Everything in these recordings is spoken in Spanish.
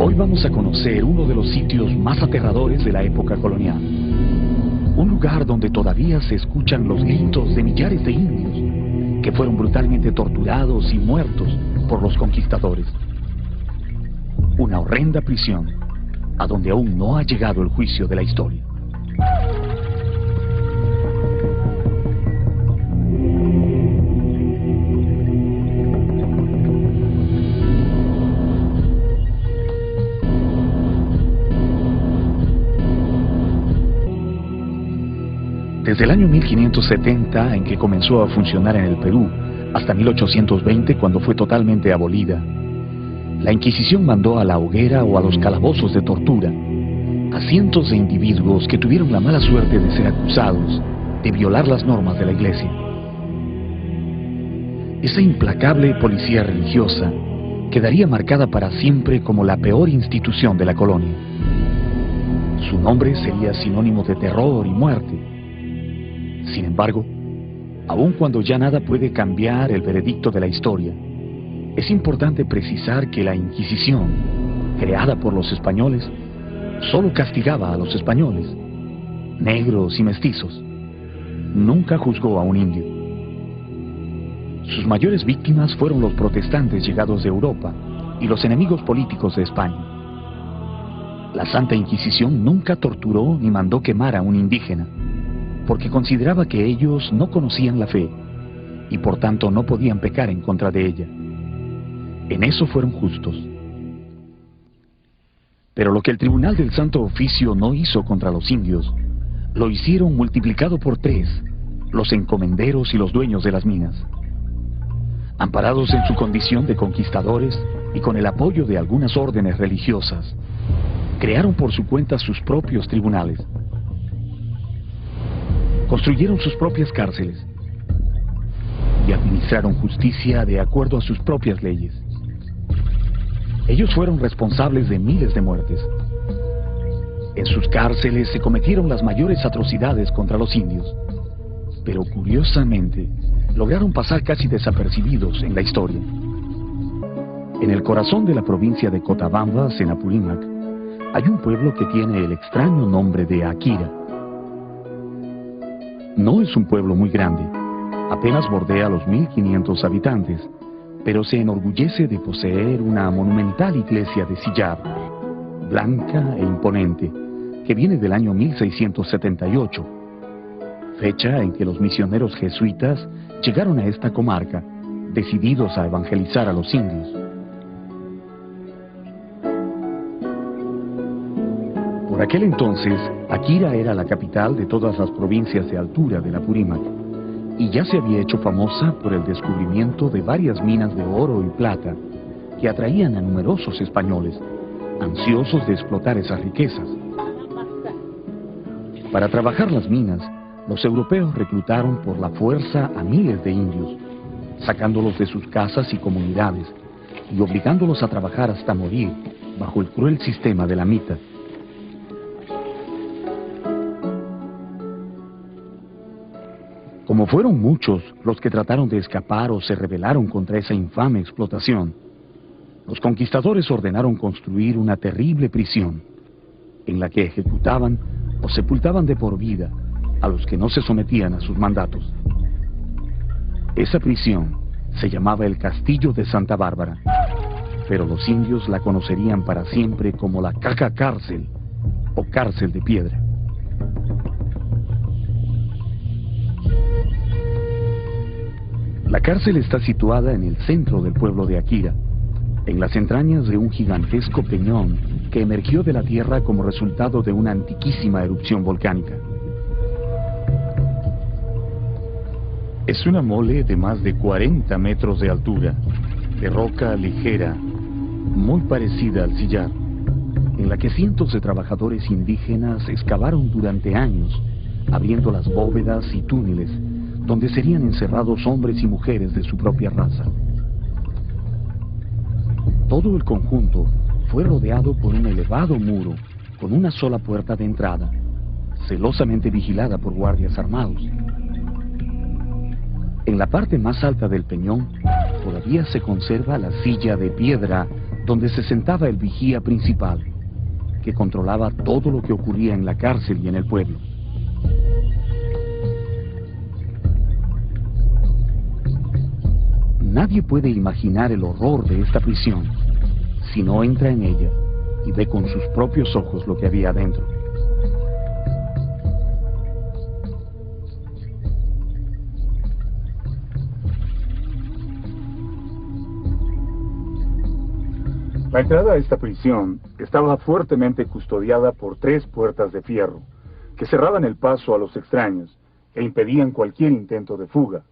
Hoy vamos a conocer uno de los sitios más aterradores de la época colonial. Un lugar donde todavía se escuchan los gritos de millares de indios que fueron brutalmente torturados y muertos por los conquistadores. Una horrenda prisión a donde aún no ha llegado el juicio de la historia. Desde el año 1570, en que comenzó a funcionar en el Perú, hasta 1820, cuando fue totalmente abolida, la Inquisición mandó a la hoguera o a los calabozos de tortura a cientos de individuos que tuvieron la mala suerte de ser acusados de violar las normas de la Iglesia. Esa implacable policía religiosa quedaría marcada para siempre como la peor institución de la colonia. Su nombre sería sinónimo de terror y muerte. Sin embargo, aun cuando ya nada puede cambiar el veredicto de la historia, es importante precisar que la Inquisición, creada por los españoles, solo castigaba a los españoles, negros y mestizos. Nunca juzgó a un indio. Sus mayores víctimas fueron los protestantes llegados de Europa y los enemigos políticos de España. La Santa Inquisición nunca torturó ni mandó quemar a un indígena, porque consideraba que ellos no conocían la fe y por tanto no podían pecar en contra de ella. En eso fueron justos. Pero lo que el Tribunal del Santo Oficio no hizo contra los indios, lo hicieron multiplicado por 3 los encomenderos y los dueños de las minas. Amparados en su condición de conquistadores y con el apoyo de algunas órdenes religiosas, crearon por su cuenta sus propios tribunales. Construyeron sus propias cárceles y administraron justicia de acuerdo a sus propias leyes. Ellos fueron responsables de miles de muertes. En sus cárceles se cometieron las mayores atrocidades contra los indios, pero curiosamente lograron pasar casi desapercibidos en la historia. En el corazón de la provincia de Cotabambas, en Apurímac, hay un pueblo que tiene el extraño nombre de Akira. No es un pueblo muy grande, apenas bordea los 1500 habitantes, pero se enorgullece de poseer una monumental iglesia de sillar, blanca e imponente, que viene del año 1678, fecha en que los misioneros jesuitas llegaron a esta comarca, decididos a evangelizar a los indios. Por aquel entonces, Akira era la capital de todas las provincias de altura del Apurímac, y ya se había hecho famosa por el descubrimiento de varias minas de oro y plata que atraían a numerosos españoles, ansiosos de explotar esas riquezas. Para trabajar las minas, los europeos reclutaron por la fuerza a miles de indios, sacándolos de sus casas y comunidades, y obligándolos a trabajar hasta morir bajo el cruel sistema de la mita. Como fueron muchos los que trataron de escapar o se rebelaron contra esa infame explotación, los conquistadores ordenaron construir una terrible prisión, en la que ejecutaban o sepultaban de por vida a los que no se sometían a sus mandatos. Esa prisión se llamaba el Castillo de Santa Bárbara, pero los indios la conocerían para siempre como la Caca Cárcel o Cárcel de Piedra. La cárcel está situada en el centro del pueblo de Akira, en las entrañas de un gigantesco peñón que emergió de la tierra como resultado de una antiquísima erupción volcánica. Es una mole de más de 40 metros de altura, de roca ligera, muy parecida al sillar, en la que cientos de trabajadores indígenas excavaron durante años, abriendo las bóvedas y túneles donde serían encerrados hombres y mujeres de su propia raza. Todo el conjunto fue rodeado por un elevado muro con una sola puerta de entrada, celosamente vigilada por guardias armados. En la parte más alta del peñón todavía se conserva la silla de piedra donde se sentaba el vigía principal, que controlaba todo lo que ocurría en la cárcel y en el pueblo. Nadie puede imaginar el horror de esta prisión si no entra en ella y ve con sus propios ojos lo que había adentro. La entrada a esta prisión estaba fuertemente custodiada por 3 puertas de fierro, que cerraban el paso a los extraños e impedían cualquier intento de fuga.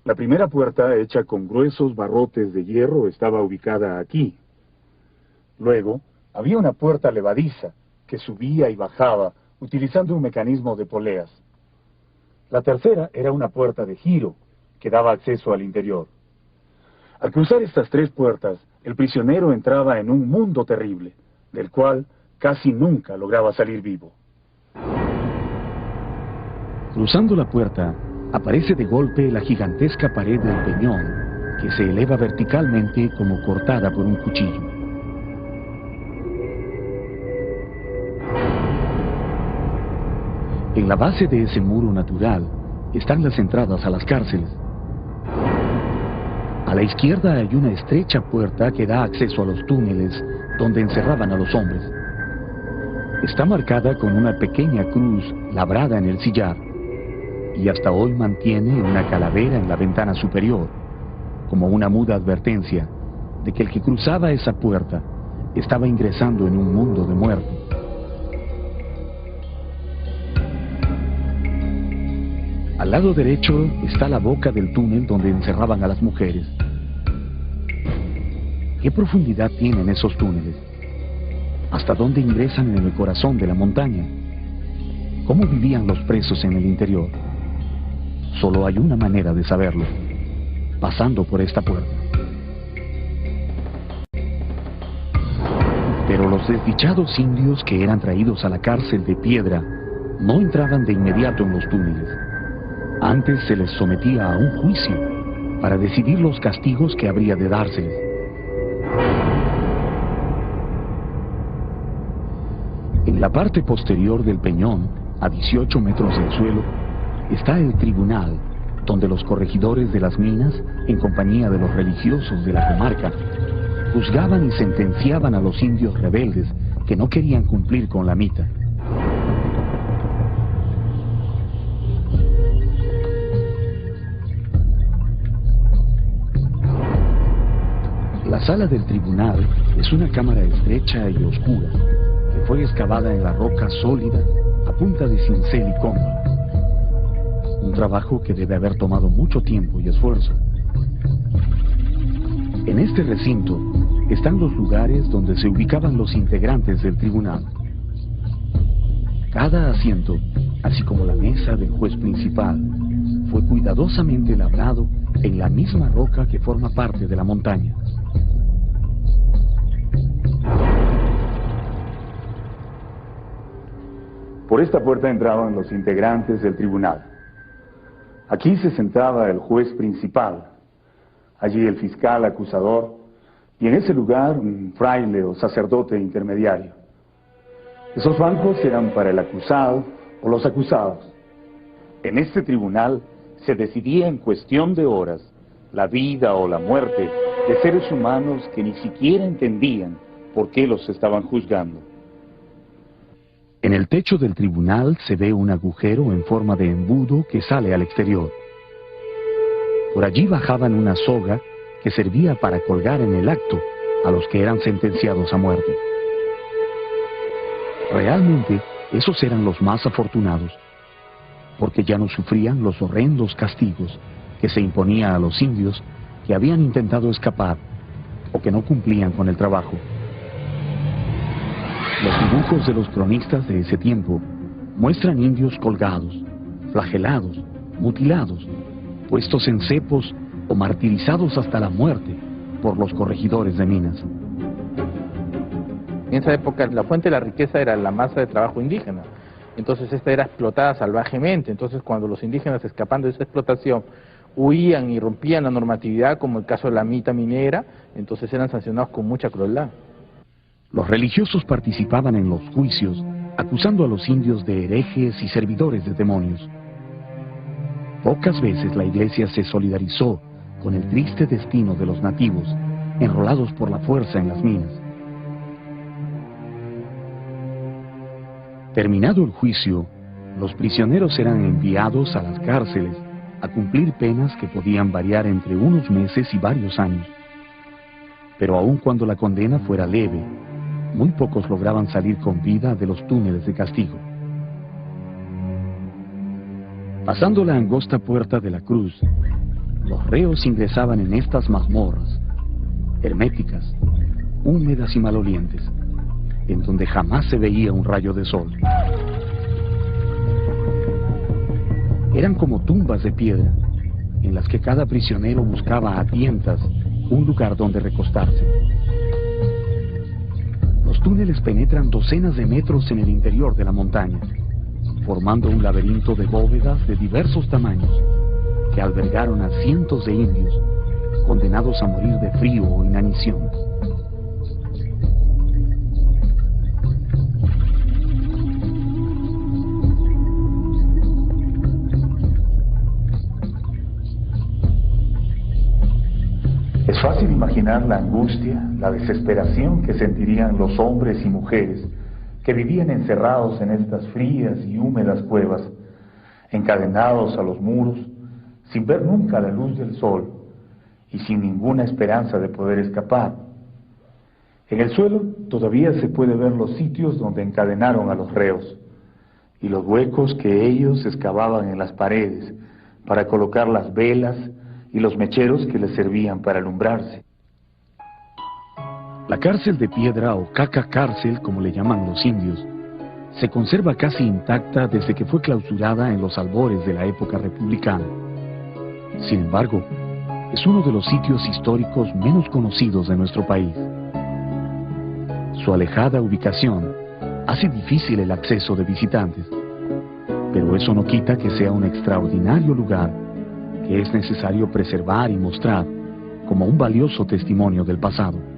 La primera puerta, hecha con gruesos barrotes de hierro, estaba ubicada aquí. Luego, había una puerta levadiza que subía y bajaba utilizando un mecanismo de poleas. La tercera era una puerta de giro que daba acceso al interior. Al cruzar estas 3 puertas, el prisionero entraba en un mundo terrible, del cual casi nunca lograba salir vivo. Cruzando la puerta, aparece de golpe la gigantesca pared del peñón, que se eleva verticalmente como cortada por un cuchillo. En la base de ese muro natural están las entradas a las cárceles. A la izquierda hay una estrecha puerta que da acceso a los túneles donde encerraban a los hombres. Está marcada con una pequeña cruz labrada en el sillar y hasta hoy mantiene una calavera en la ventana superior, como una muda advertencia de que el que cruzaba esa puerta estaba ingresando en un mundo de muerte. Al lado derecho está la boca del túnel donde encerraban a las mujeres. ¿Qué profundidad tienen esos túneles? ¿Hasta dónde ingresan en el corazón de la montaña? ¿Cómo vivían los presos en el interior? Solo hay una manera de saberlo: pasando por esta puerta. Pero los desdichados indios que eran traídos a la cárcel de piedra no entraban de inmediato en los túneles. Antes se les sometía a un juicio para decidir los castigos que habría de dárseles. En la parte posterior del peñón, a 18 metros del suelo, está el tribunal, donde los corregidores de las minas, en compañía de los religiosos de la comarca, juzgaban y sentenciaban a los indios rebeldes que no querían cumplir con la mita. La sala del tribunal es una cámara estrecha y oscura, que fue excavada en la roca sólida a punta de cincel y comba. Un trabajo que debe haber tomado mucho tiempo y esfuerzo. En este recinto están los lugares donde se ubicaban los integrantes del tribunal. Cada asiento, así como la mesa del juez principal, fue cuidadosamente labrado en la misma roca que forma parte de la montaña. Por esta puerta entraban los integrantes del tribunal. Aquí se sentaba el juez principal, allí el fiscal acusador, y en ese lugar un fraile o sacerdote intermediario. Esos bancos eran para el acusado o los acusados. En este tribunal se decidía en cuestión de horas la vida o la muerte de seres humanos que ni siquiera entendían por qué los estaban juzgando. En el techo del tribunal se ve un agujero en forma de embudo que sale al exterior. Por allí bajaban una soga que servía para colgar en el acto a los que eran sentenciados a muerte. Realmente, esos eran los más afortunados, porque ya no sufrían los horrendos castigos que se imponía a los indios que habían intentado escapar o que no cumplían con el trabajo. Los dibujos de los cronistas de ese tiempo muestran indios colgados, flagelados, mutilados, puestos en cepos o martirizados hasta la muerte por los corregidores de minas. En esa época la fuente de la riqueza era la masa de trabajo indígena. Entonces esta era explotada salvajemente. Entonces cuando los indígenas, escapando de esa explotación, huían y rompían la normatividad, como el caso de la mita minera, entonces eran sancionados con mucha crueldad. Los religiosos participaban en los juicios, acusando a los indios de herejes y servidores de demonios. Pocas veces la iglesia se solidarizó con el triste destino de los nativos, enrolados por la fuerza en las minas. Terminado el juicio, los prisioneros eran enviados a las cárceles a cumplir penas que podían variar entre unos meses y varios años. Pero aun cuando la condena fuera leve, muy pocos lograban salir con vida de los túneles de castigo. Pasando la angosta puerta de la cruz, los reos ingresaban en estas mazmorras, herméticas, húmedas y malolientes, en donde jamás se veía un rayo de sol. Eran como tumbas de piedra, en las que cada prisionero buscaba a tientas un lugar donde recostarse. Los túneles penetran docenas de metros en el interior de la montaña, formando un laberinto de bóvedas de diversos tamaños, que albergaron a cientos de indios, condenados a morir de frío o inanición. Es fácil imaginar la angustia, la desesperación que sentirían los hombres y mujeres que vivían encerrados en estas frías y húmedas cuevas, encadenados a los muros, sin ver nunca la luz del sol y sin ninguna esperanza de poder escapar. En el suelo todavía se puede ver los sitios donde encadenaron a los reos y los huecos que ellos excavaban en las paredes para colocar las velas y los mecheros que les servían para alumbrarse. La cárcel de piedra, o caca cárcel, como le llaman los indios, se conserva casi intacta desde que fue clausurada en los albores de la época republicana. Sin embargo, es uno de los sitios históricos menos conocidos de nuestro país. Su alejada ubicación hace difícil el acceso de visitantes, pero eso no quita que sea un extraordinario lugar que es necesario preservar y mostrar como un valioso testimonio del pasado.